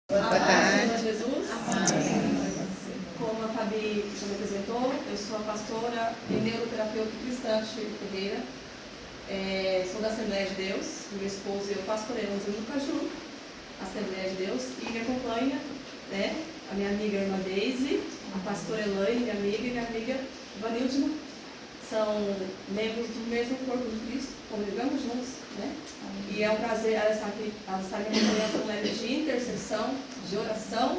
Boa tarde. Jesus. Amém. Como a Fabi já me apresentou, eu sou a pastora e neuroterapeuta cristã Chico Ferreira. Sou da Assembleia de Deus. Meu esposo e eu pastoreamos em Lucaju, Assembleia de Deus, e me acompanha, a minha amiga irmã Deise, a pastora Elaine, minha amiga, e minha amiga Vanildina. São membros do mesmo corpo de Cristo, congregamos juntos, E é um prazer elas estarem me acompanhando com leve de intercessão, de oração,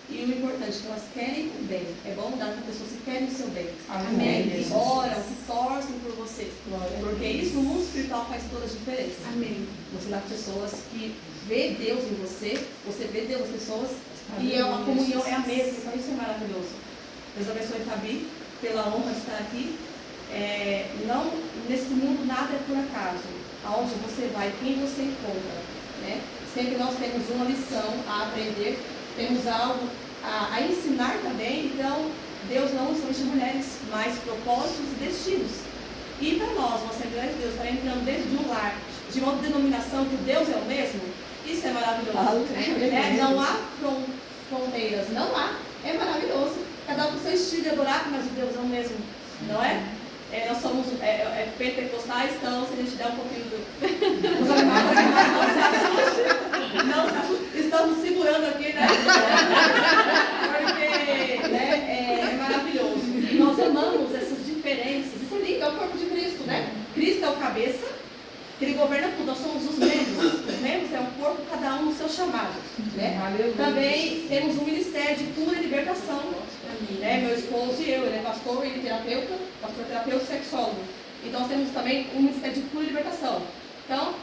e o importante é que elas querem o bem. É bom dar para pessoas que querem o seu bem. Amém. Que oram, que torcem por você. Porque isso no mundo espiritual faz toda a diferença. Amém. Você dá pessoas que vê Deus em você vê Deus nas pessoas, Amém. E a comunhão é a mesma, então isso é maravilhoso. Deus abençoe Fabi pela honra de estar aqui. Não, nesse mundo nada é por acaso. Aonde você vai, quem você encontra, Sempre nós temos uma lição a aprender, temos algo a ensinar também. Então Deus não nos somente mulheres, mas propósitos e destinos. E para nós, uma Assembleia de Deus, estar entrando dentro de um lar, de uma denominação que Deus é o mesmo, isso é maravilhoso. Não há fronteiras, não há. É maravilhoso. Cada um com seu estilo de adorar, mas o Deus é o mesmo, não é? Nós somos pentecostais, então se a gente der um pouquinho dos animais, não se assuste. Não, estamos segurando aqui, Porque é maravilhoso. E nós amamos essas diferenças. Isso é lindo, é o corpo de Cristo, Cristo é o cabeça, que ele governa tudo. Nós somos os membros. Os membros é um corpo, cada um no seu chamado. Também temos um ministério de cura e libertação. Meu esposo e eu, ele é pastor e terapeuta, pastor-terapeuta e sexólogo. Então temos também um ministério de cura e libertação. Então,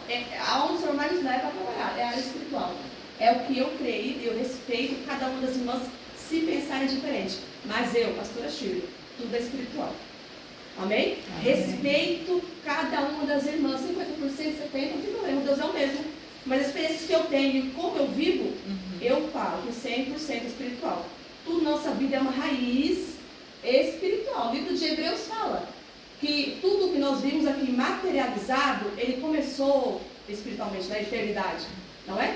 aonde o Senhor mais nos leva a trabalhar é a área espiritual. É o que eu creio e eu respeito cada uma das irmãs se pensarem diferente. Mas eu, pastora Shirley, tudo é espiritual. Amém? Respeito cada uma das irmãs, 50%, 70%, não tem problema, Deus é o mesmo. Mas as experiências que eu tenho e como eu vivo, eu falo que 100% espiritual. Tudo nossa vida é uma raiz espiritual. O livro de Hebreus fala que tudo que nós vimos aqui materializado, ele começou espiritualmente na eternidade, não é?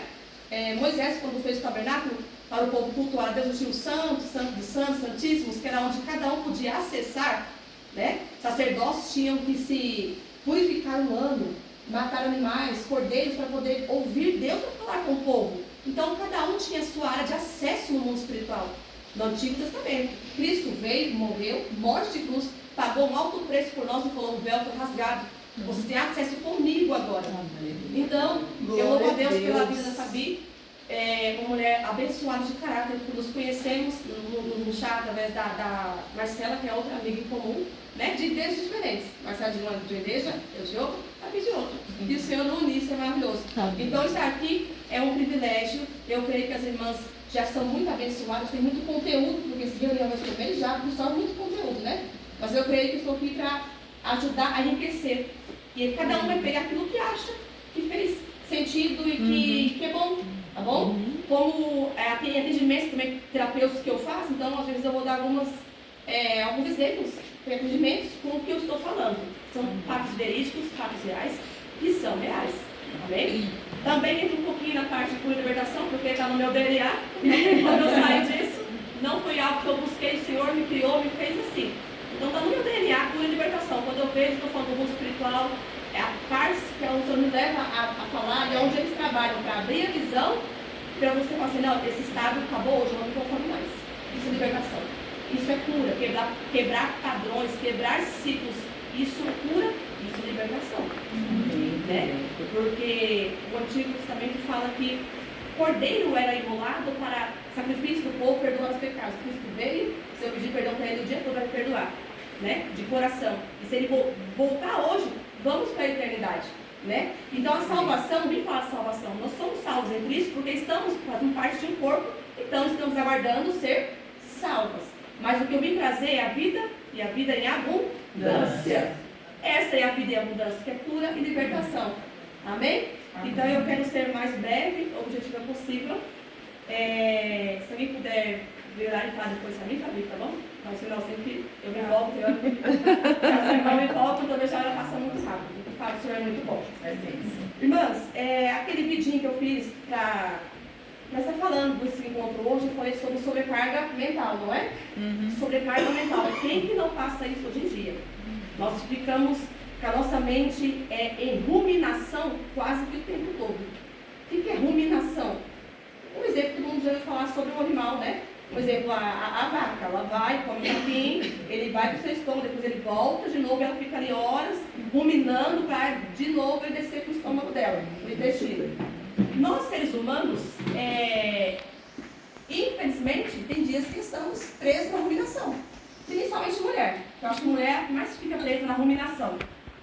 Moisés, quando fez o tabernáculo para o povo cultuar a Deus, não tinha o santo, santo dos santos, santíssimos, que era onde cada um podia acessar, Sacerdócios tinham que se purificar um ano, matar animais, cordeiros, para poder ouvir Deus para falar com o povo. Então cada um tinha a sua área de acesso no mundo espiritual. No Antigo Testamento, Cristo veio, morreu, morte de cruz, pagou um alto preço por nós e falou: o véu foi rasgado. Vocês têm acesso comigo agora. Então, eu louvo a Deus pela vida da Fabi, uma mulher abençoada de caráter, que nos conhecemos no chá através da Marcela, que é outra amiga em comum, de igrejas diferentes. Marcela de uma igreja, eu de outra, Fabi de outra. E o Senhor no uníssono é maravilhoso. Então, isso aqui é um privilégio. Eu creio que as irmãs já são muito abençoadas, tem muito conteúdo, porque esse reunião vai ser bem já, só muito conteúdo, Mas eu creio que estou aqui para ajudar a enriquecer. E cada um vai pegar aquilo que acha que fez sentido e que é bom, tá bom? Como tem atendimentos também terapêuticos que eu faço, então às vezes eu vou dar alguns exemplos de atendimentos com o que eu estou falando. São fatos verídicos, fatos reais, que são reais. Amém? Também entro um pouquinho na parte de cura e libertação, porque está no meu DNA. Quando eu saí disso, não foi algo que eu busquei, o Senhor me criou, me fez assim. Então está no meu DNA, cura e libertação. Quando eu vejo, estou falando do mundo espiritual, é a parte que o Senhor me leva a falar, e é onde eles trabalham para abrir a visão, para você falar assim: não, esse estado acabou hoje, eu não me conformo mais. Isso é libertação. Isso é cura, quebrar padrões, quebrar ciclos. Isso é cura, isso é libertação. Porque o Antigo Testamento fala que o cordeiro era imolado para sacrifício do povo, perdoar os pecados. Cristo veio, se eu pedir perdão para ele o dia todo, vai perdoar, de coração. E se ele voltar hoje, vamos para a eternidade, Então a salvação, vim falar de salvação, nós somos salvos em Cristo porque estamos fazendo parte de um corpo, então estamos aguardando ser salvas. Mas o que eu vim trazer é a vida, e a vida em abundância. Essa é a vida em abundância, que é cura e libertação. Amém? Então eu quero ser mais breve, objetiva possível. Se alguém puder virar e falar depois para mim, Fabi, tá bom? Não, senão sempre eu me volto, caso a irmã me volta, então deixar ela passar muito rápido. O Fábio, o senhor é muito bom. Irmãs, aquele vidinho que eu fiz para Nós estamos falando desse encontro hoje, foi sobre sobrecarga mental, não é? Sobrecarga mental. Quem que não passa isso hoje em dia? Nós ficamos com a nossa mente em ruminação quase que o tempo todo. O que é ruminação? Um exemplo que todo mundo já ouviu falar sobre o animal, né? Por exemplo, a vaca, ela vai, come um capim, ele vai para o seu estômago, depois ele volta de novo, ela fica ali horas ruminando para de novo ele descer para o estômago dela, no intestino. Nós, seres humanos, infelizmente, tem dias que estamos presos na ruminação. Principalmente mulher. Eu acho que mulher mais fica presa na ruminação.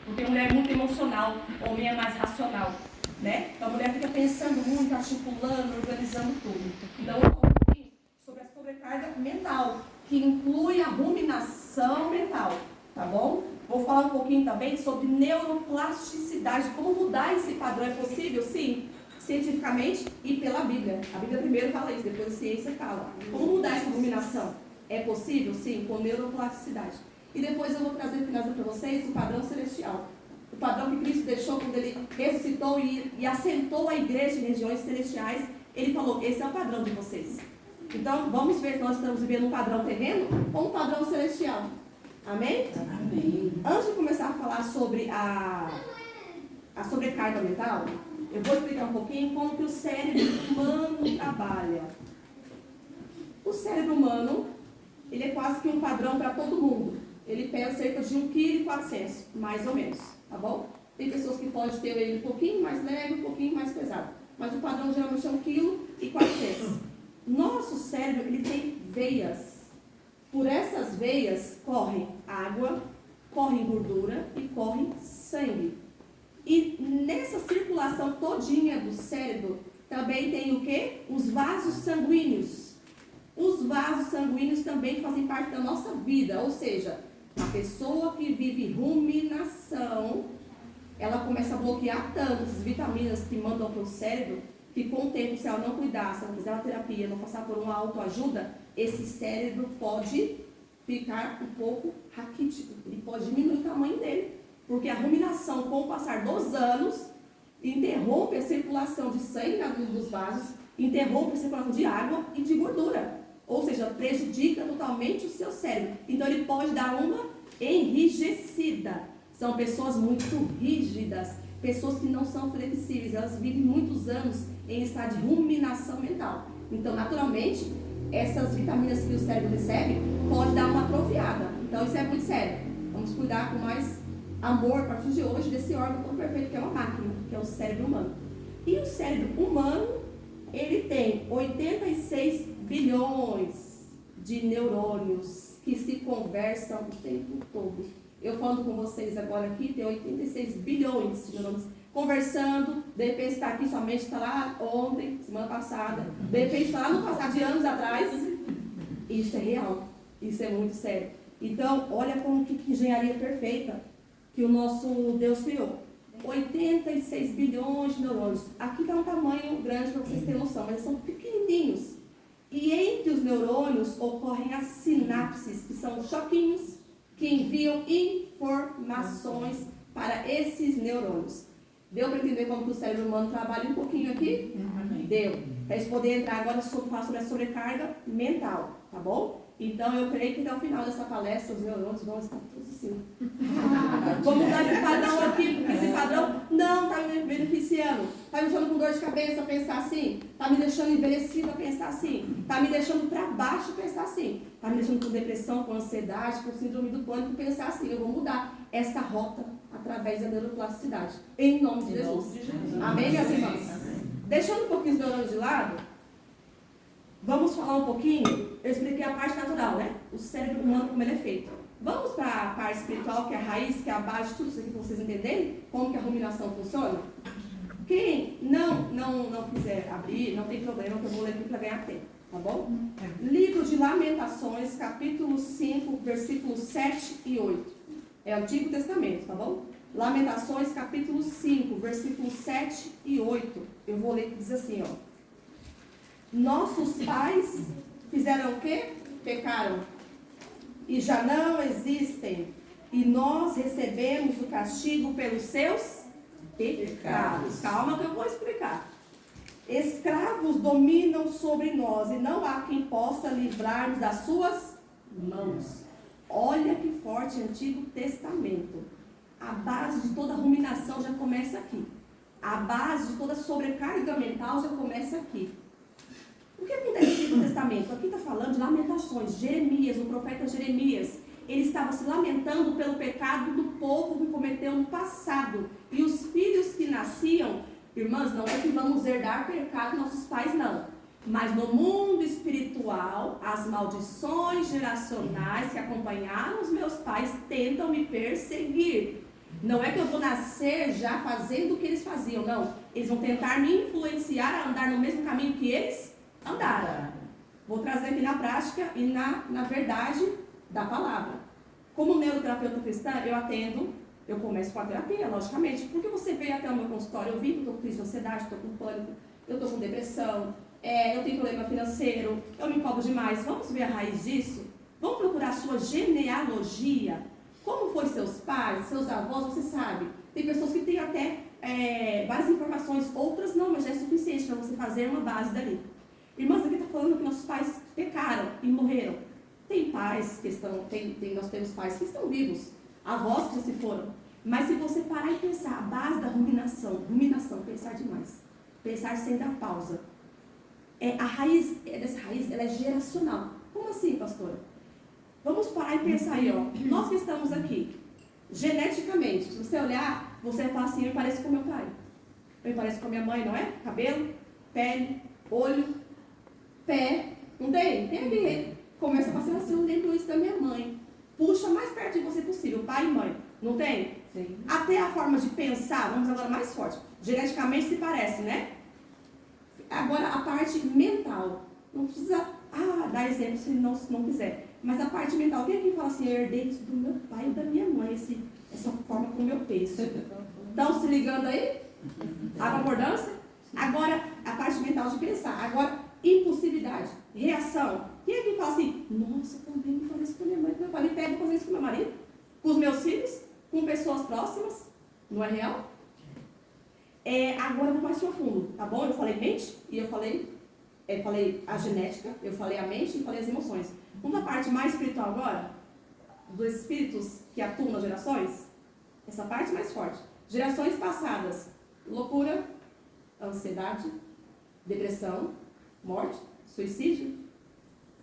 Porque mulher é muito emocional, homem é mais racional. Né? Então a mulher fica pensando muito, articulando, organizando tudo. Então eu falo um pouquinho sobre a sobrecarga mental, que inclui a ruminação mental, tá bom? Vou falar um pouquinho também sobre neuroplasticidade, como mudar esse padrão. É possível? Sim, cientificamente e pela Bíblia. A Bíblia primeiro fala isso, depois a ciência fala. Como mudar essa ruminação? É possível? Sim, com neuroplasticidade. E depois eu vou trazer para vocês o padrão celestial. O padrão que Cristo deixou quando ele ressuscitou e assentou a igreja em regiões celestiais. Ele falou, esse é o padrão de vocês. Então, vamos ver se nós estamos vivendo um padrão terreno ou um padrão celestial. Amém? Amém. Antes de começar a falar sobre a sobrecarga mental, eu vou explicar um pouquinho como que o cérebro humano trabalha. O cérebro humano, ele é quase que um padrão para todo mundo. Ele pesa cerca de 1,4 kg, mais ou menos, tá bom? Tem pessoas que podem ter ele um pouquinho mais leve, um pouquinho mais pesado. Mas o padrão geralmente é 1,4 kg. Nosso cérebro, ele tem veias. Por essas veias correm água, corre gordura e corre sangue. E nessa circulação todinha do cérebro, também tem o quê? Os vasos sanguíneos. Os vasos sanguíneos também fazem parte da nossa vida, ou seja, a pessoa que vive ruminação, ela começa a bloquear tanto as vitaminas que mandam para o cérebro, que com o tempo, se ela não cuidar, se ela fizer uma terapia, não passar por uma autoajuda, esse cérebro pode ficar um pouco raquítico, ele pode diminuir o tamanho dele, porque a ruminação, com o passar dos anos, interrompe a circulação de sangue dos vasos, interrompe a circulação de água e de gordura. Ou seja, prejudica totalmente o seu cérebro. Então ele pode dar uma enrijecida. São pessoas muito rígidas, pessoas que não são flexíveis, elas vivem muitos anos em estado de ruminação mental. Então, naturalmente, essas vitaminas que o cérebro recebe pode dar uma atrofiada. Então isso é muito sério. Vamos cuidar com mais amor a partir de hoje desse órgão tão perfeito que é uma máquina, que é o cérebro humano. E o cérebro humano, ele tem 86 bilhões de neurônios que se conversam o tempo todo. Eu falando com vocês agora aqui, tem 86 bilhões de neurônios conversando, de repente está aqui, sua mente está lá ontem, semana passada, de repente está lá no passado de anos atrás. Isso é real, isso é muito sério. Então, olha como que engenharia perfeita que o nosso Deus criou. 86 bilhões de neurônios. Aqui está um tamanho grande para vocês terem noção, mas eles são pequenininhos. E entre os neurônios ocorrem as sinapses, que são choquinhos que enviam informações para esses neurônios. Deu para entender como que o cérebro humano trabalha um pouquinho aqui? Deu. Para a gente poder entrar agora falar sobre a sobrecarga mental, tá bom? Então eu creio que até o final dessa palestra os neurônios vão estar todos assim. Vamos mudar esse padrão aqui, porque esse padrão não está me beneficiando. Está me deixando com dor de cabeça pensar assim. Está me deixando envelhecido a pensar assim. Está me deixando para baixo pensar assim. Está me deixando com depressão, com ansiedade, com síndrome do pânico pensar assim. Eu vou mudar essa rota através da neuroplasticidade. Em nome de Jesus. Amém, minhas irmãs? Deixando um pouquinho os neurônios de lado, vamos falar um pouquinho. Eu expliquei a parte natural, né? O cérebro humano, como ele é feito. Vamos para a parte espiritual, que é a raiz, que é a base de tudo isso aqui, para vocês entenderem como que a ruminação funciona. Quem não quiser abrir, não tem problema, que eu vou ler aqui para ganhar tempo, tá bom? Livro de Lamentações, capítulo 5, versículos 7 e 8. É o Antigo Testamento, tá bom? Lamentações, capítulo 5, versículos 7 e 8. Eu vou ler que diz assim, ó. Nossos pais fizeram o quê? Pecaram. E já não existem. E nós recebemos o castigo pelos seus pecados. Calma que eu vou explicar. Escravos dominam sobre nós, e não há quem possa livrar-nos das suas mãos. Olha que forte Antigo Testamento. A base de toda ruminação já começa aqui. A base de toda sobrecarga mental já começa aqui. O que acontece no Antigo Testamento? Aqui está falando de lamentações. Jeremias, o profeta Jeremias, ele estava se lamentando pelo pecado do povo que cometeu no passado. E os filhos que nasciam, irmãs, não é que vamos herdar pecado dos nossos pais, não. Mas no mundo espiritual, as maldições geracionais que acompanharam os meus pais tentam me perseguir. Não é que eu vou nascer já fazendo o que eles faziam, não. Eles vão tentar me influenciar a andar no mesmo caminho que eles andaram. Vou trazer aqui na prática e na verdade da palavra. Como neuroterapeuta cristã, eu começo com a terapia, logicamente. Porque você veio até o meu consultório, eu vi que eu estou com crise de ansiedade, estou com pânico, eu estou com depressão, eu tenho problema financeiro, eu me cobro demais. Vamos ver a raiz disso? Vamos procurar a sua genealogia. Como foi seus pais, seus avós, você sabe. Tem pessoas que têm até várias informações, outras não, mas já é suficiente para você fazer uma base dali. Irmãs, aqui está falando que nossos pais pecaram e morreram. Tem pais que estão, nós temos pais que estão vivos, avós que já se foram. Mas se você parar e pensar, a base da ruminação, pensar demais, pensar sem dar pausa. A raiz dessa raiz, ela é geracional. Como assim, pastora? Vamos parar e pensar aí, ó. Nós que estamos aqui, geneticamente, se você olhar, você vai falar assim, eu me pareço com meu pai. Eu me pareço com a minha mãe, não é? Cabelo, pele, olho, pé. Não tem? Tem aqui. Começa a passar assim, eu lembro isso da minha mãe. Puxa mais perto de você possível, pai e mãe. Não tem? Sim. Até a forma de pensar, vamos agora mais forte. Geneticamente se parece, né? Agora a parte mental. Não precisa dar exemplo se não quiser. Mas a parte mental, tem aqui que fala assim, eu herdei isso do meu pai e da minha mãe, essa forma como eu penso. Estão se ligando aí? A concordância? Agora, a parte mental de pensar. Agora, impulsividade, reação. Tem aqui que fala assim, nossa, também me parece com a minha mãe e com meu pai. Me pego fazer isso com meu marido, com os meus filhos, com pessoas próximas. Não é real? Agora eu vou mais profundo, tá bom? Eu falei mente e eu falei a genética, eu falei a mente e falei as emoções. Vamos à parte mais espiritual agora, dos espíritos que atuam nas gerações. Essa parte mais forte. Gerações passadas, loucura, ansiedade, depressão, morte, suicídio.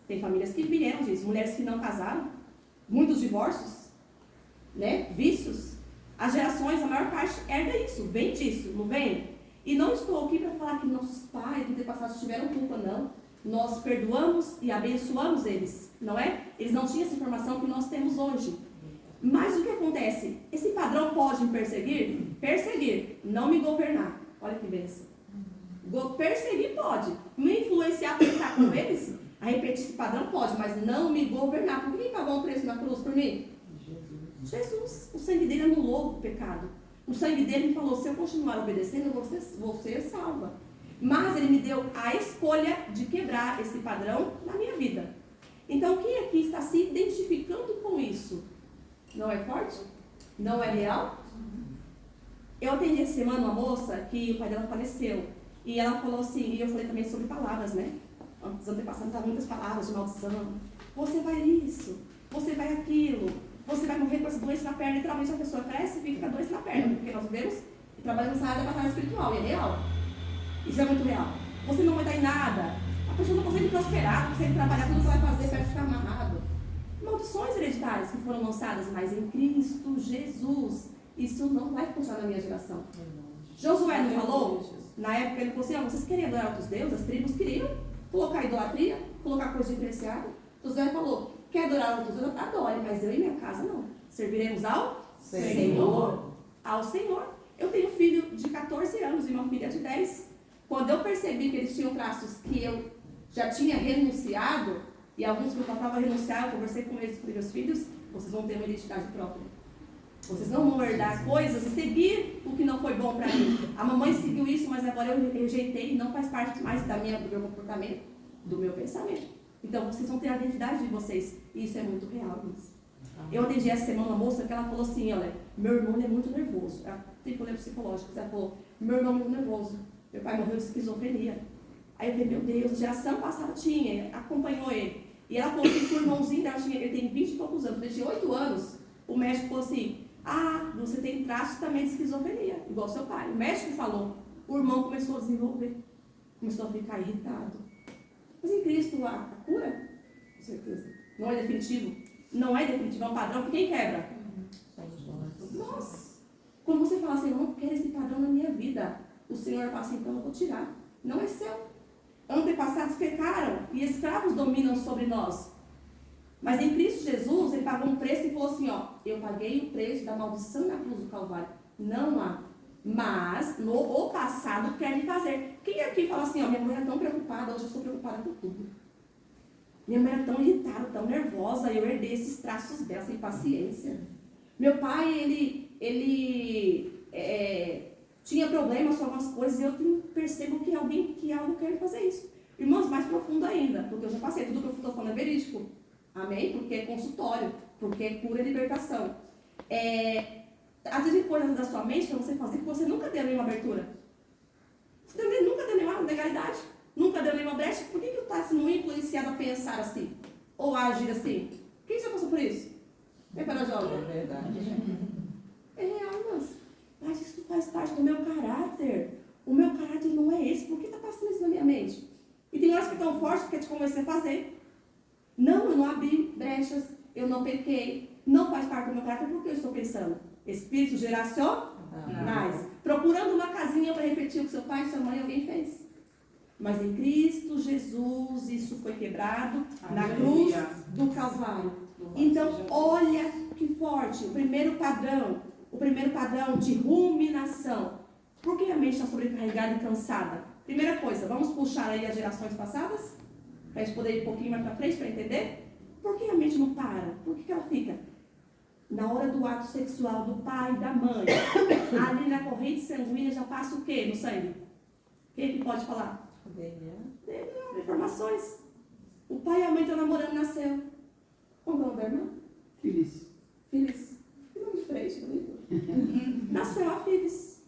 Tem famílias que vieram disso, mulheres que não casaram, muitos divórcios, né? Vícios. As gerações, a maior parte herda isso, vem disso, não vem? E não estou aqui para falar que nossos pais, antepassados, tiveram culpa, não. Nós perdoamos e abençoamos eles, não é? Eles não tinham essa informação que nós temos hoje. Mas o que acontece? Esse padrão pode me perseguir? Perseguir, não me governar. Olha que bênção. Perseguir pode. Me influenciar a pensar com eles? A repetir esse padrão pode, mas não me governar. Por quem pagou o preço na cruz por mim? Jesus. O sangue dele anulou o pecado. O sangue dele me falou, se eu continuar obedecendo, vou ser salva. Mas ele me deu a escolha de quebrar esse padrão na minha vida. Então, quem aqui está se identificando com isso? Não é forte? Não é real? Eu atendi essa semana uma moça que o pai dela faleceu. E ela falou assim, e eu falei também sobre palavras, né? Os antepassados estavam muitas palavras de maldição. Você vai isso, você vai aquilo, você vai morrer com essa doença na perna. Literalmente a pessoa cresce e fica com a doença na perna. Porque nós vivemos e trabalhamos nessa área da batalha espiritual, e é real. Isso é muito real. Você não vai dar em nada. A pessoa não consegue prosperar, não consegue trabalhar, tudo que vai fazer vai ficar amarrado. Maldições hereditárias que foram lançadas, mas em Cristo Jesus. Isso não vai continuar na minha geração. Josué não falou? Na época ele falou assim, vocês querem adorar outros deuses? As tribos queriam colocar idolatria, colocar coisa diferenciada. Josué falou, quer adorar outros deuses? Adore, mas eu e minha casa não. Serviremos ao Senhor. Ao Senhor. Eu tenho um filho de 14 anos e uma filha de 10. Quando eu percebi que eles tinham traços que eu já tinha renunciado, e alguns que eu faltava renunciar, eu conversei com eles, com meus filhos, vocês vão ter uma identidade própria. Vocês não vão herdar coisas e seguir o que não foi bom para mim. A mamãe seguiu isso, mas agora eu rejeitei e não faz parte mais do meu comportamento, do meu pensamento. Então, vocês vão ter a identidade de vocês. E isso é muito real, isso. Eu atendi essa semana uma moça que ela falou assim, olha, meu irmão é muito nervoso. Ela tem problemas psicológicos. Ela falou, meu irmão é muito nervoso. Meu pai morreu de esquizofrenia. Aí eu falei, meu Deus, a geração passada tinha, acompanhou ele. E ela falou assim, que o irmãozinho dela ele tem 20 e poucos anos, desde 8 anos, o médico falou assim, você tem traços também de esquizofrenia, igual seu pai. O médico falou, o irmão começou a desenvolver, começou a ficar irritado. Mas em Cristo a cura, com certeza, não é definitivo. Não é definitivo, é um padrão que quem quebra? Nós. Quando você fala assim, eu não quero esse padrão na minha vida, o Senhor fala assim, então eu vou tirar. Não é seu. Antepassados pecaram e escravos dominam sobre nós. Mas em Cristo Jesus, ele pagou um preço e falou assim, eu paguei o preço da maldição na cruz do Calvário. Não há. Mas, o passado quer me fazer. Quem aqui fala assim, minha mãe era tão preocupada, hoje eu sou preocupada com tudo. Minha mãe era tão irritada, tão nervosa, eu herdei esses traços dessa impaciência. Meu pai, ele tinha problemas com algumas coisas e eu percebo que algo quer fazer isso. Irmãos, mais profundo ainda, porque eu já passei, tudo que eu estou falando é verídico. Amém? Porque é consultório, porque é cura e libertação. Às vezes tem coisas da sua mente para você fazer que você nunca deu nenhuma abertura. Você nunca deu nenhuma legalidade, nunca deu nenhuma brecha. Por que você está sendo influenciado a pensar assim? Ou a agir assim? Quem já passou por isso? É para jovem? É verdade. É real, mas isso faz parte do meu caráter. O meu caráter não é esse. Por que está passando isso na minha mente? E tem horas que estão fortes que te convencer a fazer. Não, eu não abri brechas, eu não pequei. Não faz parte do meu caráter porque eu estou pensando. Espírito geracionais. Procurando uma casinha para repetir o que seu pai e sua mãe alguém fez. Mas em Cristo Jesus isso foi quebrado na cruz do Calvário. Então, olha que forte. O primeiro padrão de ruminação. Por que a mente está sobrecarregada e cansada? Primeira coisa, vamos puxar aí as gerações passadas? Para a gente poder ir um pouquinho mais para frente para entender? Por que a mente não para? Por que ela fica? Na hora do ato sexual do pai e da mãe, ali na corrente sanguínea já passa o quê no sangue? Quem é que pode falar? DNA, informações. O pai e a mãe estão namorando, nasceu. Como é o nome da irmã? Feliz. Feliz. Que nome diferente, bonito. Nasceu a Feliz.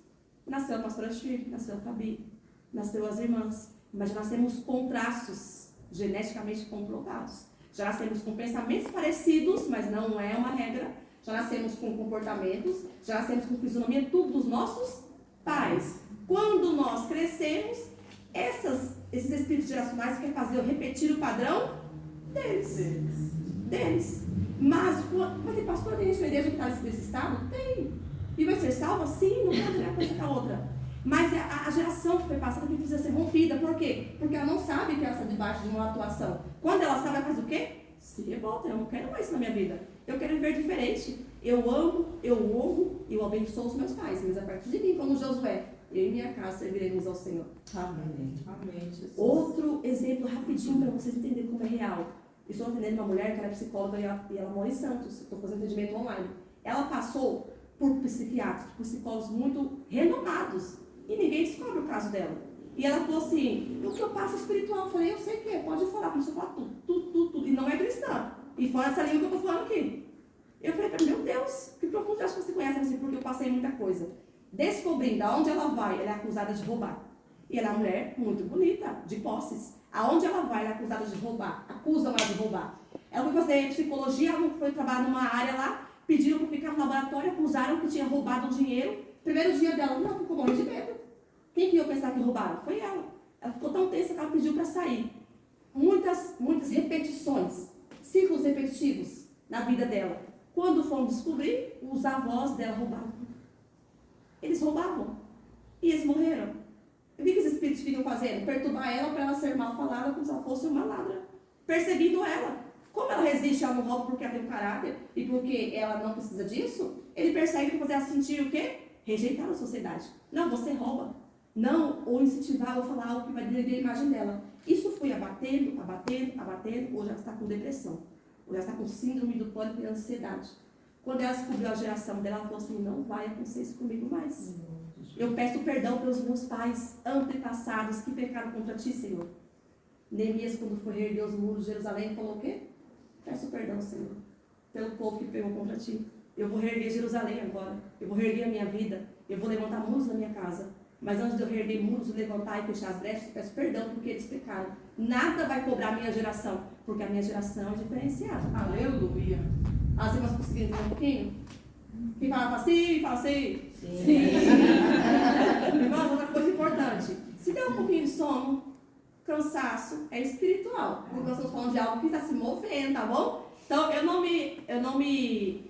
Nasceu a pastora Shirley, nasceu a Fabi, nasceu as irmãs. Mas já nascemos com traços geneticamente comprovados. Já nascemos com pensamentos parecidos, mas não é uma regra. Já nascemos com comportamentos, já nascemos com fisionomia, tudo dos nossos pais. Quando nós crescemos, esses espíritos geracionais querem fazer eu repetir o padrão deles. Mas tem pastor, tem gente na igreja que está nesse estado? Tem. E vai ser salva? Sim, não pode uma coisa com a outra. Mas a geração que foi passada que precisa ser rompida. Por quê? Porque ela não sabe que ela está debaixo de uma atuação. Quando ela sabe, ela faz o quê? Se revolta. Eu não quero mais isso na minha vida. Eu quero viver diferente. Eu amo, eu honro e eu abençoo os meus pais. Mas a partir de mim, como Josué, eu e minha casa serviremos ao Senhor. Amém. Amém, Jesus. Outro exemplo rapidinho para vocês entenderem como é real. Estou atendendo uma mulher que era psicóloga e ela mora em Santos. Estou fazendo atendimento online. Ela passou por psiquiatras, psicólogos muito renomados. E ninguém descobre o caso dela. E ela falou assim, o que eu passo espiritual? Eu falei, eu sei o que é, pode falar. Começou a falar tudo. E não é cristã. E fora essa língua que eu estou falando aqui. Eu falei, meu Deus, que profundo, acho que você conhece assim, porque eu passei muita coisa. Descobrindo aonde ela vai, ela é acusada de roubar. E ela é uma mulher muito bonita, de posses. Aonde ela vai, ela é acusada de roubar. Acusam ela de roubar. Ela foi fazer psicologia, ela foi trabalhar numa área lá, pediram para ficar no laboratório, acusaram que tinha roubado o dinheiro. Primeiro dia dela, não, ficou morrendo de medo. Quem que ia pensar que roubaram? Foi ela. Ela ficou tão tensa que ela pediu para sair. Muitas repetições, ciclos repetitivos na vida dela. Quando foram descobrir, os avós dela roubavam. Eles roubavam. E eles morreram. E o que esses espíritos ficam fazendo? Perturbar ela para ela ser mal falada como se ela fosse uma ladra. Perseguindo ela. Como ela resiste ao roubo porque ela tem um caráter e porque ela não precisa disso, ele persegue para fazer ela sentir o quê? Rejeitar a sociedade. Não, você rouba. Não, ou incentivar ou falar algo que vai denegrir a imagem dela. Isso foi abatendo. Hoje ela está com depressão. Hoje ela está com síndrome do pânico e ansiedade. Quando ela descobriu a geração dela, ela falou assim, não vai acontecer isso comigo mais. Eu peço perdão pelos meus pais antepassados que pecaram contra ti, Senhor. Neemias, quando foi reerguer os muros de Jerusalém, falou o quê? Peço perdão, Senhor, pelo povo que pegou contra ti. Eu vou reerguer Jerusalém agora. Eu vou reerguer a minha vida. Eu vou levantar muros na minha casa. Mas antes de eu reerguer muros, levantar e fechar as brechas, eu peço perdão porque eles pecaram. Nada vai cobrar a minha geração, porque a minha geração é diferenciada. Aleluia. As irmãs conseguiram entender um pouquinho? Quem fala assim, fala assim. Sim. Irmãos, outra coisa importante. Se der um pouquinho de sono, cansaço, é espiritual. Porque nós estamos falando de algo que está se movendo, tá bom? Então, eu não me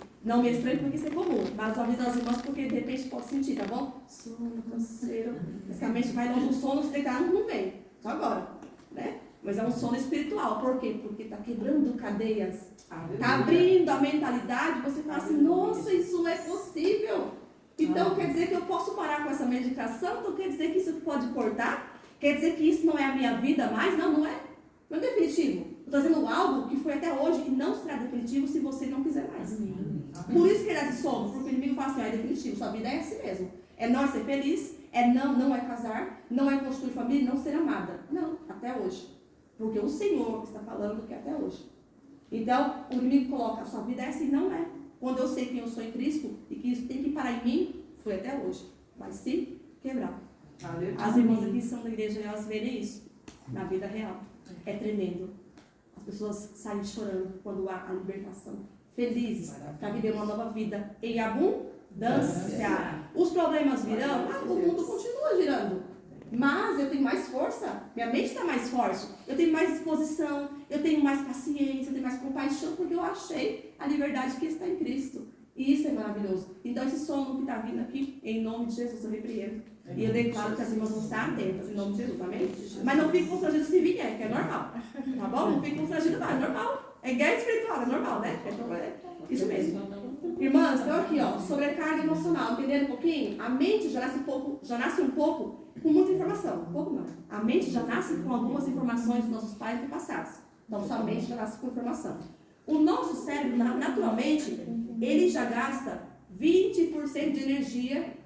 estranho porque isso é comum. Mas eu aviso as irmãs porque de repente pode sentir, tá bom? Sono, canseiro. Basicamente vai longe do sono, se deitar não vem. Só agora, né? Mas é um sono espiritual. Por quê? Porque está quebrando cadeias. Está abrindo a mentalidade. Você fala assim, nossa, isso é possível. Então quer dizer que eu posso parar com essa medicação? Então quer dizer que isso pode cortar? Quer dizer que isso não é a minha vida mais? Não, não é. Não é definitivo. Eu estou dizendo algo que foi até hoje e não será definitivo se você não quiser mais. Por isso que ele é de sono, porque o inimigo fala assim, é definitivo, sua vida é assim mesmo. É não ser feliz, não é casar, não é construir família, não ser amada. Não, até hoje. Porque o Senhor está falando que é até hoje. Então, o inimigo coloca, a sua vida é assim, não é. Quando eu sei quem eu sou em Cristo e que isso tem que parar em mim, foi até hoje. Vai se quebrar. As irmãs aqui são da igreja, elas verem isso na vida real. É tremendo. As pessoas saem chorando quando há a libertação. Felizes para viver uma nova vida em abundância. Os problemas virão, o mundo continua girando. Mas eu tenho mais força, minha mente está mais forte, eu tenho mais disposição, eu tenho mais paciência, eu tenho mais compaixão, porque eu achei a liberdade que está em Cristo. E isso é maravilhoso. Então esse sono que está vindo aqui, em nome de Jesus, eu repreendo. E eu declaro que as irmãs vão estar atentas, em nome de Jesus, amém? Mas não fique constrangido se vier, que é normal. Tá bom? Não fique constrangido, não, é normal. É guerra espiritual, é normal, né? É isso mesmo. Irmãs, então aqui, ó, sobrecarga emocional, entendendo um pouquinho? A mente já nasce um pouco com muita informação. Um pouco não. A mente já nasce com algumas informações dos nossos pais antepassados. Então, sua mente já nasce com informação. O nosso cérebro, naturalmente, ele já gasta 20% de energia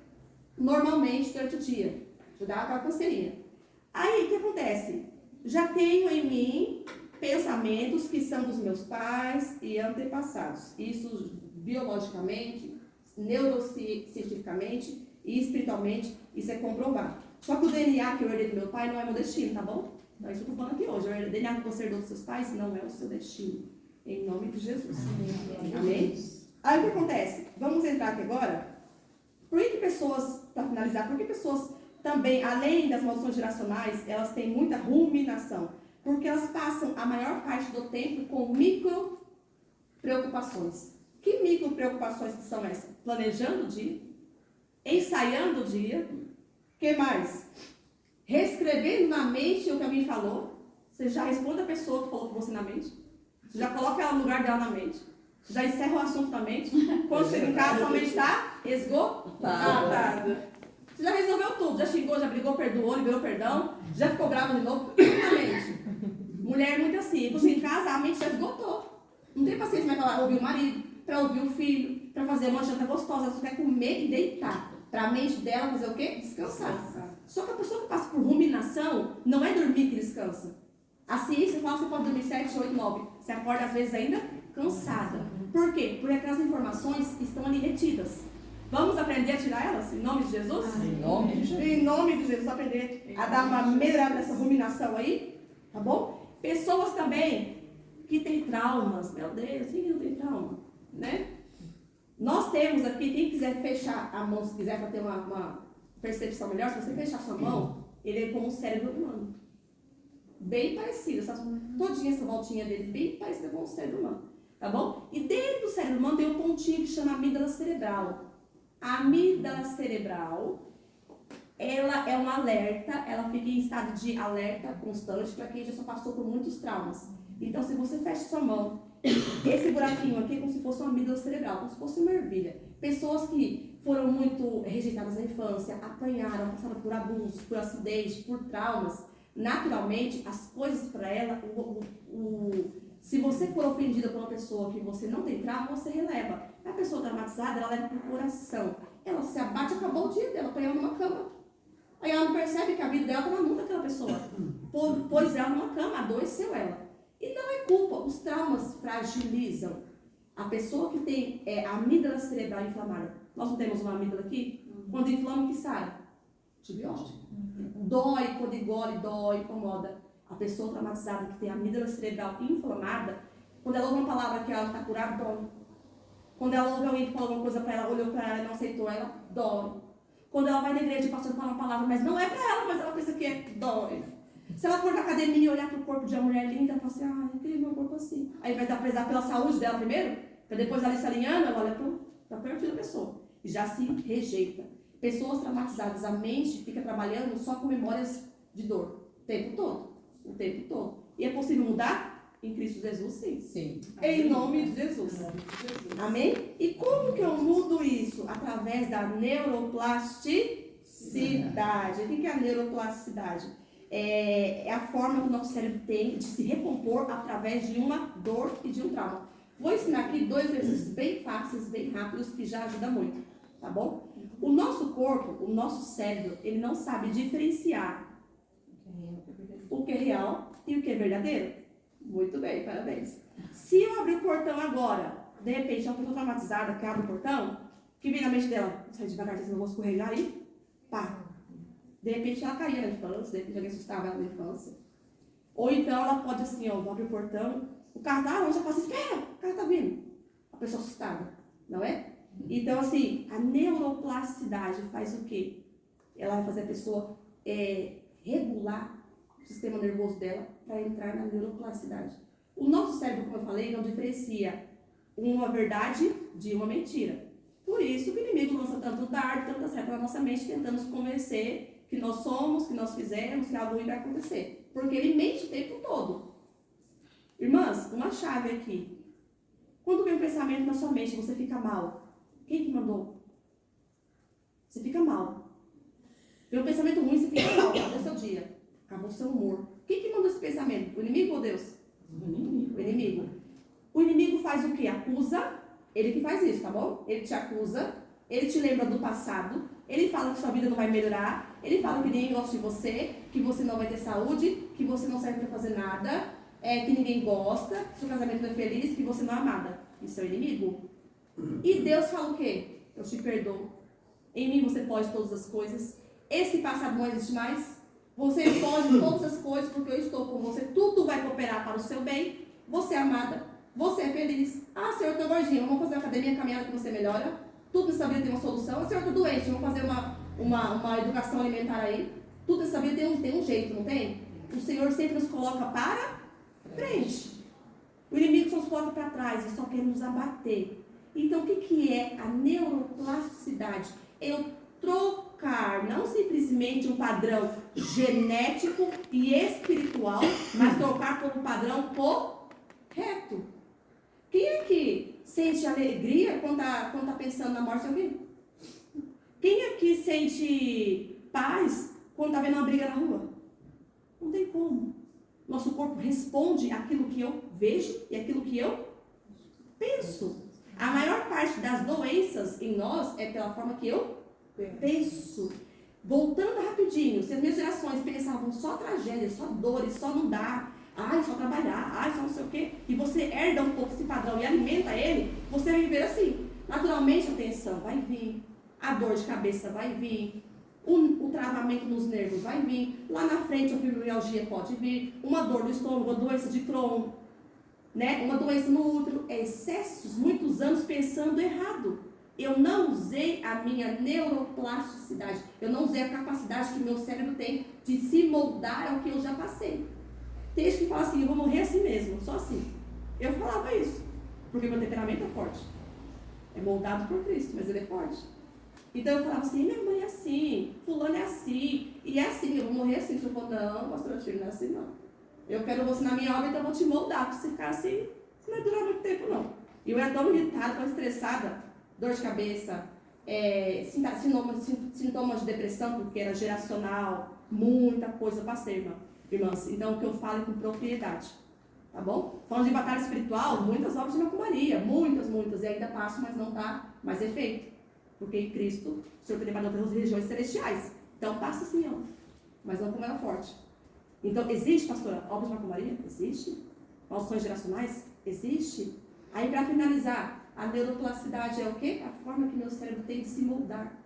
normalmente durante o dia. Já dá aquela coceirinha. Aí, o que acontece? Já tenho em mim pensamentos que são dos meus pais e antepassados. Isso biologicamente, neurocientificamente e espiritualmente, isso é comprovado. Só que o DNA que eu herdei do meu pai não é meu destino, tá bom? Então, isso eu estou falando aqui hoje. O DNA que você herdou dos seus pais não é o seu destino. Em nome de Jesus. Amém? Aí o que acontece? Vamos entrar aqui agora. Por que pessoas, para finalizar, por que pessoas também, além das maldições geracionais, elas têm muita ruminação? Porque elas passam a maior parte do tempo com micro preocupações. Que micro preocupações que são essas? Planejando o dia, ensaiando o dia, que mais? Reescrevendo na mente o que alguém falou. Você já responde a pessoa que falou com você na mente. Você já coloca ela no lugar dela na mente. Já encerra o assunto na mente. Quando chega em casa, sua mente está esgotada. Você já resolveu tudo. Já xingou, já brigou, perdoou, liberou perdão. Já ficou bravo de novo. Tudo na mente. Mulher é muito assim. Quando chega em casa, a mente já esgotou. Não tem paciência mais para ouvir o marido, para ouvir o filho, para fazer uma janta gostosa. Ela só quer comer e deitar. Para a mente dela fazer o quê? Descansar. Só que a pessoa que passa por ruminação, não é dormir que descansa. A ciência fala que você pode dormir 7, 8, 9. Você acorda às vezes ainda cansada. Por quê? Porque aquelas informações estão ali retidas. Vamos aprender a tirar elas? Em nome de Jesus? Em nome de Jesus. Em nome de Jesus, aprender a dar uma melhorada nessa ruminação aí. Tá bom? Pessoas também que têm traumas. Meu Deus, quem não tem trauma? Né? Nós temos aqui, quem quiser fechar a mão, se quiser para ter uma percepção melhor, se você fechar sua mão, ele é como um cérebro humano. Bem parecido, todinha essa voltinha dele, bem parecida com o cérebro humano. Tá bom? E dentro do cérebro humano tem um pontinho que chama amígdala cerebral. A amígdala cerebral, ela é um alerta, ela fica em estado de alerta constante para quem já só passou por muitos traumas. Então, se você fecha sua mão, esse buraquinho aqui é como se fosse uma amígdala cerebral, como se fosse uma ervilha. Pessoas que foram muito rejeitadas na infância, apanharam, passaram por abusos, por acidentes, por traumas, naturalmente, as coisas para ela, se você for ofendida por uma pessoa que você não tem trauma, você releva. A pessoa traumatizada, ela leva para o coração. Ela se abate, acabou o dia dela, põe ela numa cama. Aí ela não percebe que a vida dela está na mão daquela pessoa. Pôs ela numa cama, adoeceu ela. E não é culpa, os traumas fragilizam. A pessoa que tem a amígdala cerebral inflamada. Nós não temos uma amígdala aqui? Quando inflama, que sai? Antibiótico. Dói, quando engole, dói, incomoda. A pessoa traumatizada que tem a amígdala cerebral inflamada, quando ela ouve uma palavra que ela está curada, dói. Quando ela ouve alguém que falou alguma coisa para ela, olhou para ela e não aceitou ela, dói. Quando ela vai na igreja e o pastor fala uma palavra, mas não é para ela, mas ela pensa que é, dói. Se ela for na academia e olhar para o corpo de uma mulher linda, ela fala assim, ah, eu queria meu corpo assim. Aí vai dar prezar pela saúde dela primeiro, para depois ela se alinhando, ela olha para o perfil da pessoa e já se rejeita. Pessoas traumatizadas, a mente fica trabalhando só com memórias de dor, o tempo todo. O tempo todo. E é possível mudar? Em Cristo Jesus, sim. Sim. Em nome de Jesus. Amém? E como que eu mudo isso? Através da neuroplasticidade. O que é a neuroplasticidade? É a forma que o nosso cérebro tem de se recompor através de uma dor e de um trauma. Vou ensinar aqui 2 exercícios bem fáceis, bem rápidos, que já ajudam muito. Tá bom? O nosso corpo, o nosso cérebro, ele não sabe diferenciar o que é real e o que é verdadeiro. Muito bem, parabéns. Se eu abrir o portão agora, de repente, uma pessoa traumatizada que abre o portão, que vem na mente dela, sai devagarzinho, senão eu vou escorregar aí, pá. De repente ela caía na infância, de repente alguém assustava ela na infância. Ou então ela pode assim, ó, abre o portão, o carro tá longe, ela fala assim, espera, o carro tá vindo. A pessoa assustada, não é? Então assim, a neuroplasticidade faz o quê? Ela vai fazer a pessoa regular o sistema nervoso dela para entrar na neuroplasticidade. O nosso cérebro, como eu falei, não diferencia uma verdade de uma mentira. Por isso que o inimigo lança tanto dardo, tanta seta na nossa mente, tentando nos convencer que nós somos, que nós fizemos, que algo ruim vai acontecer. Porque ele mente o tempo todo. Irmãs, uma chave aqui. Quando vem um pensamento na sua mente, você fica mal. Quem que mandou? Você fica mal. Vem um pensamento ruim, você fica mal. Acabou o seu dia. Acabou o seu humor. Quem que mandou esse pensamento? O inimigo ou Deus? O inimigo. O inimigo. O inimigo faz o quê? Acusa. Ele que faz isso, tá bom? Ele te acusa. Ele te lembra do passado. Ele fala que sua vida não vai melhorar. Ele fala que ninguém gosta de você. Que você não vai ter saúde. Que você não serve para fazer nada. Que ninguém gosta. Que seu casamento não é feliz. Que você não é amada. Isso é o inimigo. E Deus fala o quê? Eu te perdoo. Em mim você pode todas as coisas. Esse passado não existe mais. Você pode todas as coisas porque eu estou com você. Tudo vai cooperar para o seu bem. Você é amada. Você é feliz. Ah, Senhor, eu estou gordinha. Vamos fazer uma academia, caminhada que você melhora. Tudo nessa vida tem uma solução. Ah, Senhor, eu estou doente. Vamos fazer uma educação alimentar aí. Tudo nessa vida tem um jeito, não tem? O Senhor sempre nos coloca para frente. O inimigo só nos coloca para trás e só quer nos abater. Então, o que é a neuroplasticidade? Eu trocar, não simplesmente um padrão genético e espiritual, mas trocar por um padrão correto. Quem aqui sente alegria quando está pensando na morte de alguém? Quem aqui sente paz quando está vendo uma briga na rua? Não tem como. Nosso corpo responde àquilo que eu vejo e àquilo que eu penso. A maior parte das doenças em nós é pela forma que eu penso. Voltando rapidinho, se as minhas gerações pensavam só tragédias, só dores, só não dá, ai, só trabalhar, ai, só não sei o quê, e você herda um pouco esse padrão e alimenta ele, você vai viver assim. Naturalmente a tensão vai vir, a dor de cabeça vai vir, o travamento nos nervos vai vir, lá na frente a fibromialgia pode vir, uma dor no estômago, uma doença de Crohn, né? Uma doença no útero, excessos, muitos anos pensando errado. Eu não usei a minha neuroplasticidade, eu não usei a capacidade que o meu cérebro tem de se moldar ao que eu já passei. Tem gente que fala assim, eu vou morrer assim mesmo, só assim. Eu falava isso, porque meu temperamento é forte. É moldado por Cristo, mas ele é forte. Então eu falava assim, minha mãe é assim, fulano é assim, e é assim, eu vou morrer assim. Eu falava, não, pastor Tiro, não é assim não. Eu quero você na minha obra, então eu vou te moldar, para você ficar assim, não vai durar muito tempo não. E eu era tão irritada, tão estressada, dor de cabeça, sintomas de depressão, porque era geracional, muita coisa eu passei, irmãs. Então o que eu falo é com propriedade, tá bom? Falando de batalha espiritual, muitas obras de macumaria, muitas, e ainda passo, mas não dá mais efeito. Porque em Cristo, o Senhor tem levado outras regiões celestiais. Então passa assim, ó, mas não como era forte. Então existe, pastora, obras de macumaria? Existe. Maldições geracionais? Existe. Aí para finalizar, a neuroplasticidade é o quê? A forma que meu cérebro tem de se moldar.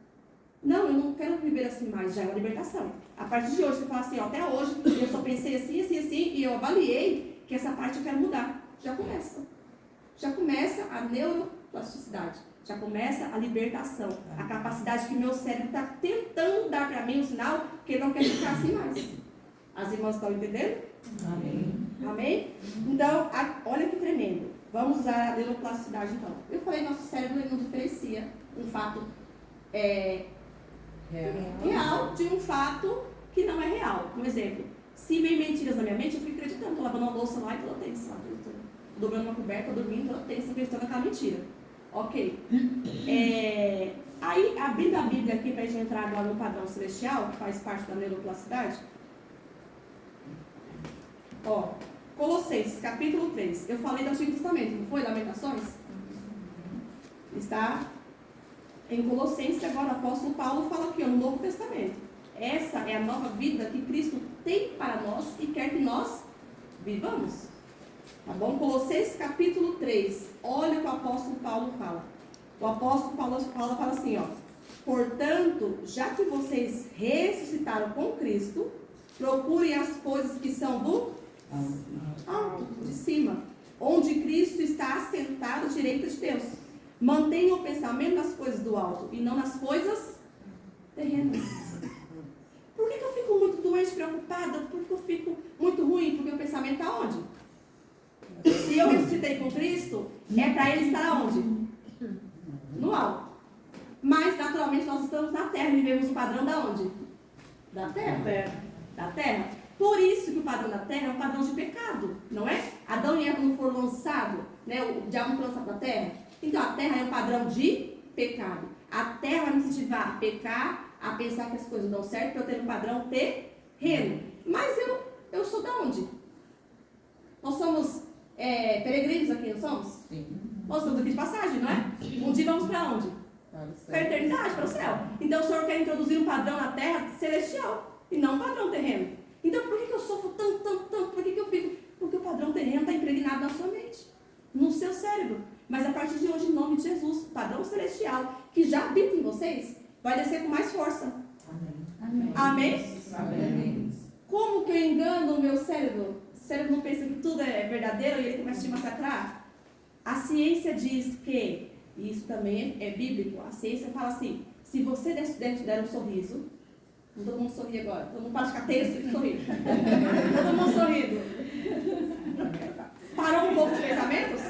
Não, eu não quero viver assim mais, já é uma libertação. A partir de hoje, você fala assim, ó, até hoje, eu só pensei assim, assim, assim, e eu avaliei que essa parte eu quero mudar. Já começa. Já começa a neuroplasticidade. Já começa a libertação. A capacidade que o meu cérebro está tentando dar para mim um sinal que ele não quer ficar assim mais. As irmãs estão entendendo? Amém. Amém? Então, olha que tremendo. Vamos usar a neuroplasticidade então. Eu falei, nosso cérebro ele não diferencia um fato real de um fato que não é real. Um exemplo, se vem mentiras na minha mente, eu fico acreditando. Estou lavando uma louça lá e estou tensa. Estou dobrando uma coberta, estou dormindo, estou tensa, acreditando naquela mentira. Ok. Aí, abrindo a Bíblia aqui para a gente entrar agora no padrão celestial, que faz parte da neuroplasticidade. Ó, Colossenses, capítulo 3. Eu falei do Antigo Testamento, não foi? Lamentações? Está em Colossenses, agora o apóstolo Paulo fala aqui, ó, no Novo Testamento. Essa é a nova vida que Cristo tem para nós e quer que nós vivamos. Tá bom? Colossenses, capítulo 3. Olha o que o apóstolo Paulo fala. O apóstolo Paulo fala assim, ó. Portanto, já que vocês ressuscitaram com Cristo, procurem as coisas que são do alto, de cima, onde Cristo está assentado à direita de Deus. Mantenha o pensamento nas coisas do alto e não nas coisas terrenas. Por que eu fico muito doente, preocupada? Por que eu fico muito ruim? Porque o pensamento está onde? Se eu ressuscitei com Cristo, é para Ele estar aonde? No alto. Mas, naturalmente, nós estamos na terra e vivemos o padrão da onde? Da terra. Da terra. Por isso que o padrão da terra é um padrão de pecado, não é? Adão e Eva não foram lançados, né? O diabo não foi lançado da terra. Então, a terra é um padrão de pecado. A terra vai me incentivar a pecar, a pensar que as coisas não dão certo, para eu ter um padrão terreno. Mas eu sou da onde? Nós somos peregrinos aqui, não somos? Sim. Nós estamos aqui de passagem, não é? Um dia vamos para onde? Para a eternidade, para o céu. Então, o Senhor quer introduzir um padrão na terra celestial e não um padrão terreno. Então, por que eu sofro tanto? Por que eu fico? Porque o padrão terreno está impregnado na sua mente, no seu cérebro. Mas a partir de hoje, em nome de Jesus, o padrão celestial que já habita em vocês, vai descer com mais força. Amém. Amém? Amém. Como que eu engano o meu cérebro? O cérebro não pensa que tudo é verdadeiro e ele começa a te massacrar? A ciência diz que, e isso também é bíblico, a ciência fala assim, se você der um sorriso, todo mundo sorri agora, todo mundo para de ficar tenso e sorrir. Todo mundo sorrindo. Parou um pouco os pensamentos?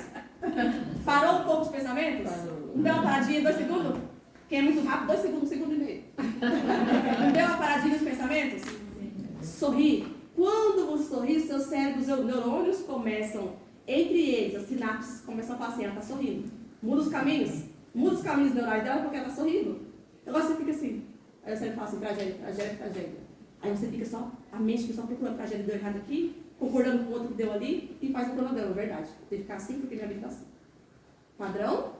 Parou um pouco os pensamentos? Não deu uma paradinha, 2 segundos? Quem é muito rápido, 2 segundos, 1 segundo e meio. Não deu uma paradinha nos pensamentos? Sorri. Quando você sorri, seus cérebros, seus neurônios começam, entre eles, as sinapses começam a falar assim, ela está sorrindo. Muda os caminhos neurais dela porque ela está sorrindo. Agora você fica assim. Aí o cérebro fala assim, tragédia. Aí você fica só, a mente fica só procurando tragédia, deu errado aqui, concordando com o outro que deu ali, e faz o cronograma, verdade. Tem que ficar assim porque minha vida está assim. Padrão?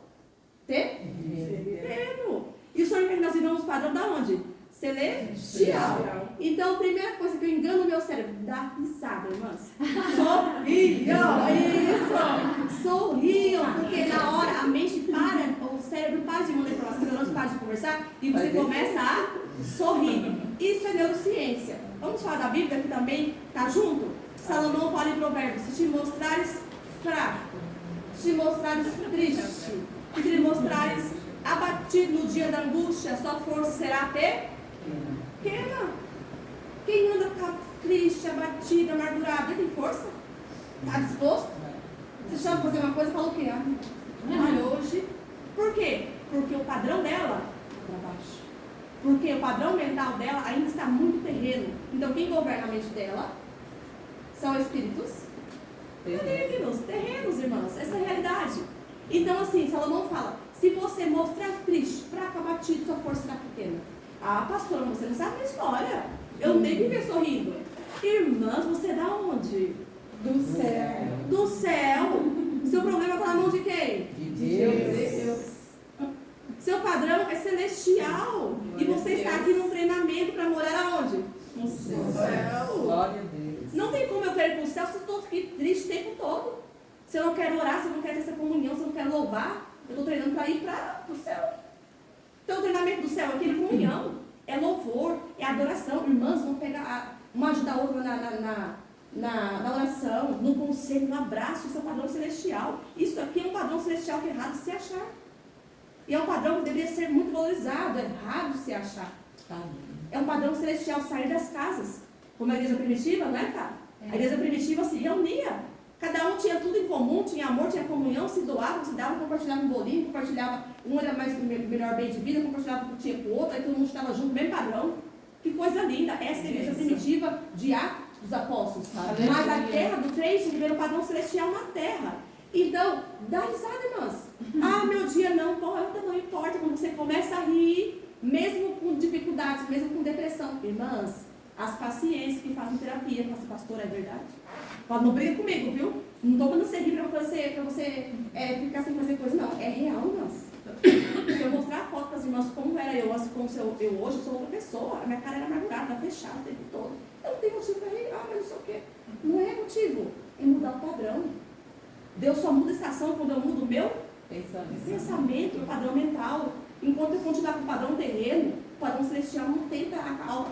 Terreno. E o Senhor quer que nós vivamos o padrão da onde? Celestial. Então, a primeira coisa que eu engano o meu cérebro, dá risada, irmãs. Sorriam, isso. Sorriam, porque na hora a mente para, o cérebro para de mandar informação, os neurônios param de conversar e você começa a sorrir. Isso é neurociência. Vamos falar da Bíblia que também está junto? Salomão fala em Provérbios, se te mostrares fraco, se te mostrares triste, se te mostrares abatido no dia da angústia, sua força será pequena. Quem anda triste, abatido, amargurado, ele tem força? Está disposto? Você chama para fazer uma coisa e fala o quê? Hoje. Por quê? Porque o padrão dela está para baixo. Porque o padrão mental dela ainda está muito terreno. Então, quem governa a mente dela são espíritos terrenos, irmãos. Essa é a realidade. Então, assim, Salomão fala, se você mostrar triste, fraco, abatido, sua força será pequena. Ah, pastora, você não sabe a história. Eu não tenho que viver sorrindo. Irmãs, você é da onde? Do céu. Do céu. Seu problema está na mão de quem? De Deus. Seu padrão é celestial. E você está aqui num treinamento para morar aonde? No céu. Glória a Deus. Não tem como eu querer ir para o céu se eu estou aqui triste o tempo todo. Se eu não quero orar, se eu não quero ter essa comunhão, se eu não quero louvar, eu estou treinando para ir para o céu. Então, o treinamento do céu é aquele comunhão, é louvor, é adoração. Irmãs vão pegar, uma ajuda a outra na oração, no conselho, no abraço. Isso é um padrão celestial. Isso aqui é um padrão celestial que é errado de se achar. E é um padrão que deveria ser muito valorizado, é errado de se achar. É um padrão celestial sair das casas. Como a igreja primitiva, não é, cara? A igreja primitiva se reunia. Cada um tinha tudo em comum, tinha amor, tinha comunhão, se doava, se dava, compartilhava um bolinho, compartilhava, um era mais melhor bem de vida, compartilhava o que tinha com o outro, aí todo mundo estava junto, mesmo padrão. Que coisa linda, essa é a igreja primitiva de Atos dos Apóstolos. Mas a terra do crente viver o padrão celestial na terra. Então, dá risada, irmãs. Ah, meu dia não importa, quando você começa a rir, mesmo com dificuldades, mesmo com depressão. Irmãs, as pacientes que fazem terapia, pastor, é verdade? Não briga comigo, viu? Não estou mandando você rir para você ficar sem fazer coisa, não. É real, irmãs. Se eu mostrar a foto para as irmãs como era eu, como eu hoje, eu sou outra pessoa. A minha cara era amargurada, fechada o tempo todo. Eu não tenho motivo para rir, mas não sei o quê. Não é motivo, é mudar o padrão. Deus só muda a estação quando eu mudo o meu pensamento, o padrão mental. Enquanto eu continuar com o padrão terreno, o padrão celestial não tenta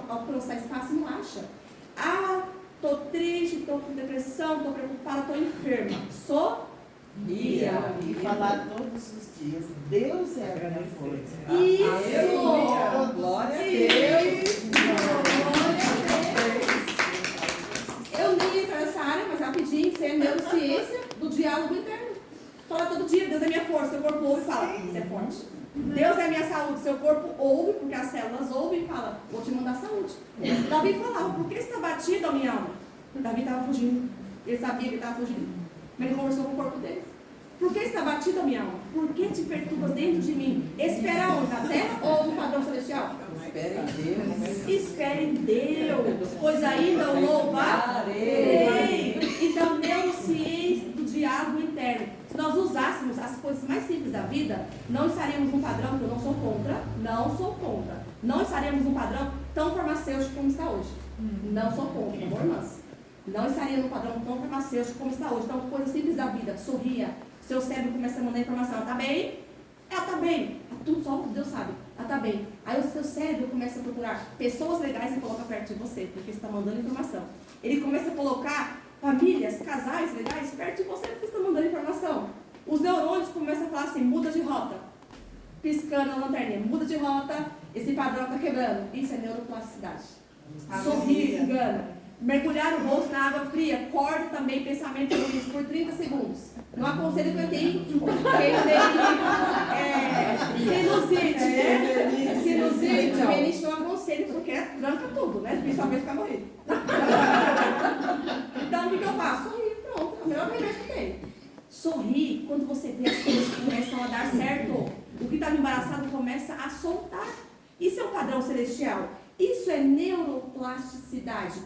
alcançar espaço e não acha. Ah, estou triste, estou com depressão, estou preocupada, estou enferma. Sorria. E falar todos os dias, Deus é a minha força. Isso! Glória a Deus! Deus! Eu nem entro nessa área, mas rapidinho, isso é neurociência do diálogo interno. Fala todo dia, Deus é minha força, seu corpo ouve e fala, você é forte. Deus é a minha saúde, seu corpo ouve, porque as células ouvem e fala, vou te mandar saúde. Davi falava, por que você está batido, a minha alma? Davi estava fugindo, ele sabia que estava fugindo, mas ele conversou com o corpo dele. Por que está batido, a minha alma? Por que te perturbas dentro de mim? Espera onde? Na terra ou no padrão celestial? Espera em Deus. Espera em Deus, pois ainda o louvarei. Então, neurociência do diálogo interno. Se nós usássemos as coisas mais simples da vida, não estaríamos num padrão que eu não sou contra. Não estaríamos num padrão tão farmacêutico como está hoje. Não sou contra, amor, irmãs. Não estaria num padrão tão farmacêutico como está hoje. Então, coisas simples da vida, sorria. Seu cérebro começa a mandar informação, ela está bem? Ela está bem. Tudo só Deus sabe. Ela está bem. Aí o seu cérebro começa a procurar pessoas legais e coloca perto de você, porque você está mandando informação. Ele começa a colocar famílias, casais legais perto de você, porque você está mandando informação. Os neurônios começam a falar assim, muda de rota. Piscando a lanterninha, muda de rota, esse padrão está quebrando. Isso é neuroplasticidade. Sorrir, engana. Mergulhar o rosto na água fria, corta também pensamento ruins por 30 segundos. Não aconselho que eu tenho sinusite, né? Sinusite, renite não aconselho porque tranca tudo, né? Principalmente ficar morrendo. Então, o que eu faço? Sorrir, pronto, é o melhor remédio que tem. Sorrir quando você vê as coisas que começam a dar certo. O que estava embaraçado começa a soltar. Isso é um padrão celestial. Isso é neuroplasticidade.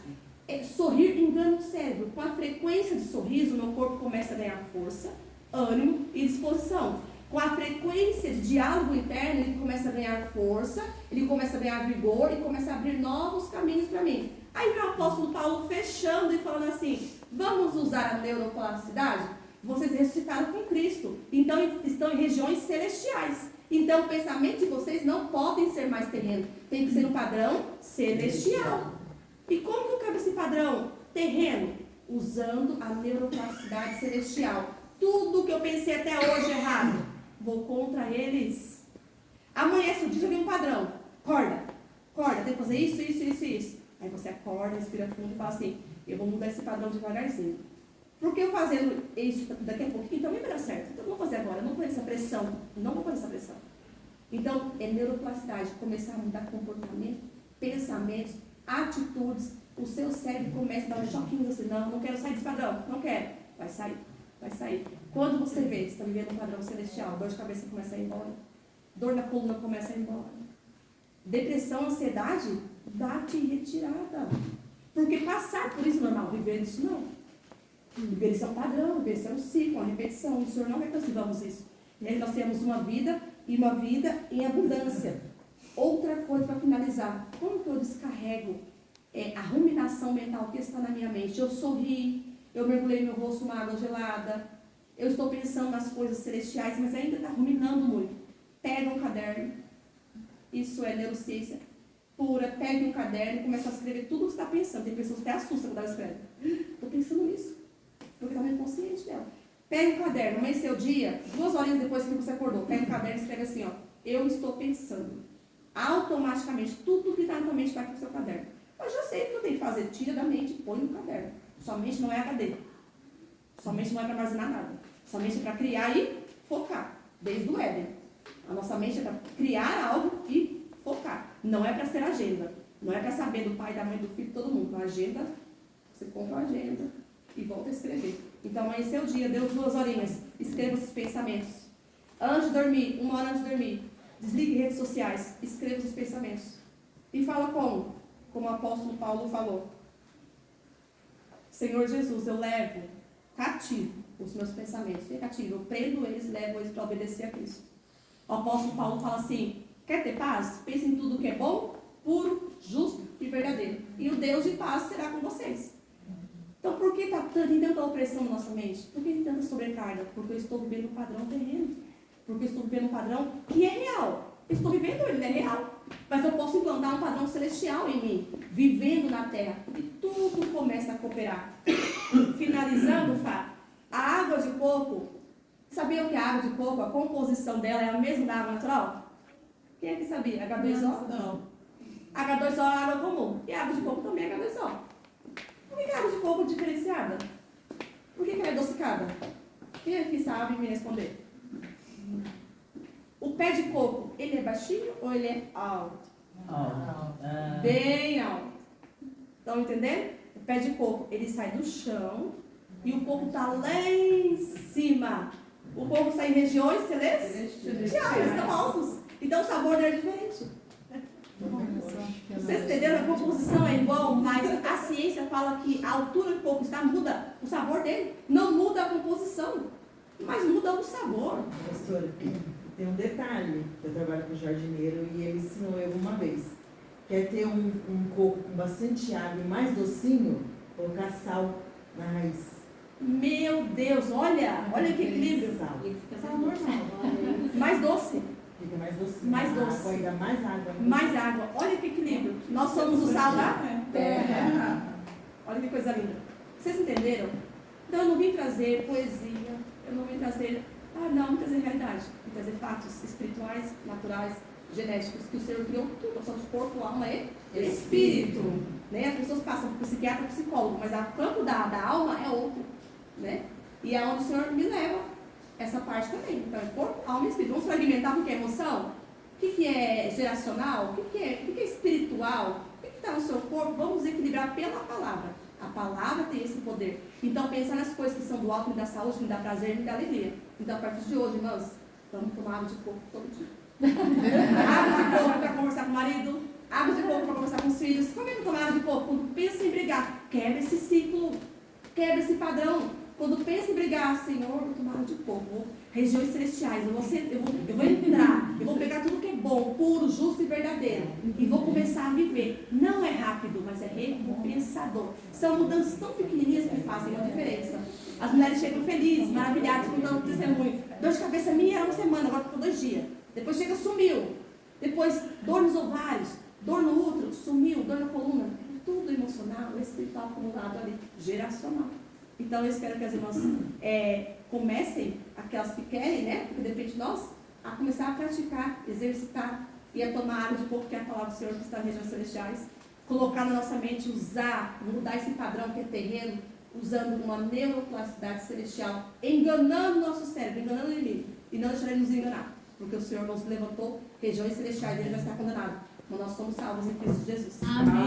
Sorrir engana o cérebro. Com a frequência de sorriso, meu corpo começa a ganhar força, ânimo e disposição. Com a frequência de diálogo interno, ele começa a ganhar força, ele começa a ganhar vigor e começa a abrir novos caminhos para mim. Aí vem o apóstolo Paulo fechando e falando assim, vamos usar a neuroplasticidade? Vocês ressuscitaram com Cristo, então estão em regiões celestiais. Então o pensamento de vocês não podem ser mais terreno, tem que ser um padrão celestial. E como que eu quebro esse padrão terreno? Usando a neuroplasticidade celestial. Tudo que eu pensei até hoje errado, vou contra eles. Amanhece o dia, já vem um padrão. Acorda, tem que fazer isso. Aí você acorda, respira fundo e fala assim, eu vou mudar esse padrão devagarzinho. Porque eu fazendo isso daqui a pouquinho, então vai dar certo. Então eu não vou fazer agora, eu não vou fazer essa pressão. Não vou fazer essa pressão. Então, é neuroplasticidade, começar a mudar comportamento, pensamentos, atitudes. O seu cérebro começa a dar um choquinho assim, não quero sair desse padrão, não quero. Vai sair. Quando você vê, você está vivendo um padrão celestial, dor de cabeça começa a ir embora, dor na coluna começa a ir embora. Depressão, ansiedade, bate em retirada. Porque passar por isso normal, viver isso não. Viver isso é um padrão, viver isso é um ciclo, uma repetição. O Senhor não quer que nós vivamos isso. E aí nós temos uma vida em abundância. Outra coisa para finalizar, como que eu descarrego a ruminação mental que está na minha mente? Eu sorri, eu mergulhei meu rosto numa água gelada, eu estou pensando nas coisas celestiais, mas ainda está ruminando muito. Pega um caderno, Isso é neurociência pura. Pegue um caderno e comece a escrever tudo o que você está pensando. Tem pessoas que até assustam quando ela escreve. Estou pensando nisso. Porque está no inconsciente dela. Pegue um caderno, amanheceu o dia, 2 horinhas depois que você acordou, pega um caderno e escreve assim, ó. Eu estou pensando. Automaticamente, tudo que está na tua mente vai para o seu caderno. Eu já sei o que eu tenho que fazer. Tira da mente e põe no caderno. Sua mente não é HD. Sua mente não é para armazenar nada. Sua mente é para criar e focar. Desde o Éden. A nossa mente é para criar algo e focar. Não é para ser agenda. Não é para saber do pai, da mãe, do filho, todo mundo. A agenda, você compra a agenda e volta a escrever. Então, amanheceu o dia, deu 2 horinhas. Escreva esses pensamentos. Antes de dormir, 1 hora antes de dormir, desligue redes sociais. Escreva os pensamentos. E fala como? Como o apóstolo Paulo falou. Senhor Jesus, eu levo cativo os meus pensamentos. E cativo, eu prendo eles, levo eles para obedecer a Cristo. O apóstolo Paulo fala assim, quer ter paz? Pense em tudo que é bom, puro, justo e verdadeiro. E o Deus de paz será com vocês. Então, por que tem tanta opressão na nossa mente? Por que tem tanta sobrecarga? Porque eu estou vivendo um padrão terreno. Porque eu estou vivendo um padrão que é real. Eu estou vivendo ele, é real. Mas eu posso implantar um padrão celestial em mim, vivendo na terra. E tudo começa a cooperar. Finalizando, Fá, a água de coco, sabia o que é a água de coco? A composição dela é a mesma da água natural? Quem é que sabia? H2O? Não. H2O é água comum. E a água de coco também é H2O. Por que a água de coco é diferenciada? Por que ela é adocicada? Quem aqui sabe me responder? O pé de coco, ele é baixinho ou ele é alto? Bem alto. Estão entendendo? O pé de coco, ele sai do chão e o coco está lá em cima. O coco sai em regiões celestiais, estão altos. Então o sabor dele é diferente. Vocês entenderam? A composição é igual, mas a ciência fala que a altura que o coco está muda o sabor dele. Não muda a composição, mas muda o sabor. Pastora, tem um detalhe, eu trabalho com jardineiro e ele ensinou eu uma vez. Quer ter um coco com bastante água e mais docinho, colocar sal na raiz. Meu Deus, olha que equilíbrio. Sal. Sal normal. Mais doce. Fica mais docinho. Mais A doce. água, ainda mais água. Mais água. Olha que equilíbrio. Nós somos o sal da terra. Olha que coisa linda. Vocês entenderam? Então eu não vim trazer poesia. Eu não vim trazer... não vim trazer realidade. Vim trazer fatos espirituais, naturais, genéticos, que o Senhor criou tudo. Nós somos corpo, alma e espírito. Né? As pessoas passam por psiquiatra e psicólogo, mas o campo da alma é outro. Né? E é onde o Senhor me leva essa parte também. Então, é corpo, alma e espírito. Vamos fragmentar o que é emoção? O que é geracional? O que é espiritual? O que está no seu corpo? Vamos equilibrar pela palavra. A palavra tem esse poder. Então, pensar nas coisas que são do alto, me dá saúde, me dá prazer, me dá alegria. Então, a partir de hoje, nós vamos tomar água de coco todo dia. Água de coco para conversar com o marido. Água de coco para conversar com os filhos. Como é que tomar água de coco? Quando pensa em brigar, quebra esse ciclo. Quebra esse padrão. Quando pensa em brigar, Senhor, vou tomar água de coco, regiões celestiais, eu vou entrar, eu vou pegar tudo que é bom, puro, justo e verdadeiro, e vou começar a viver. Não é rápido, mas é recompensador. São mudanças tão pequenininhas que fazem uma diferença. As mulheres chegam felizes, maravilhadas, com dando testemunho. Dor de cabeça minha era uma semana, agora ficou 2 dias. Depois chega, sumiu. Depois, dor nos ovários, dor no útero, sumiu, dor na coluna. Tudo emocional, espiritual acumulado ali, geracional. Então, eu espero que as irmãs comecem, aquelas que querem, né? Porque depende de nós, a começar a praticar, exercitar e a tomar água de coco, que é a palavra do Senhor que está nas regiões celestiais. Colocar na nossa mente, usar, mudar esse padrão que é terreno, usando uma neuroplasticidade celestial, enganando o nosso cérebro, enganando o inimigo. E não deixar ele nos enganar. Porque o Senhor nos levantou regiões celestiais, ele vai estar condenado. Mas nós somos salvos em Cristo Jesus. Amém.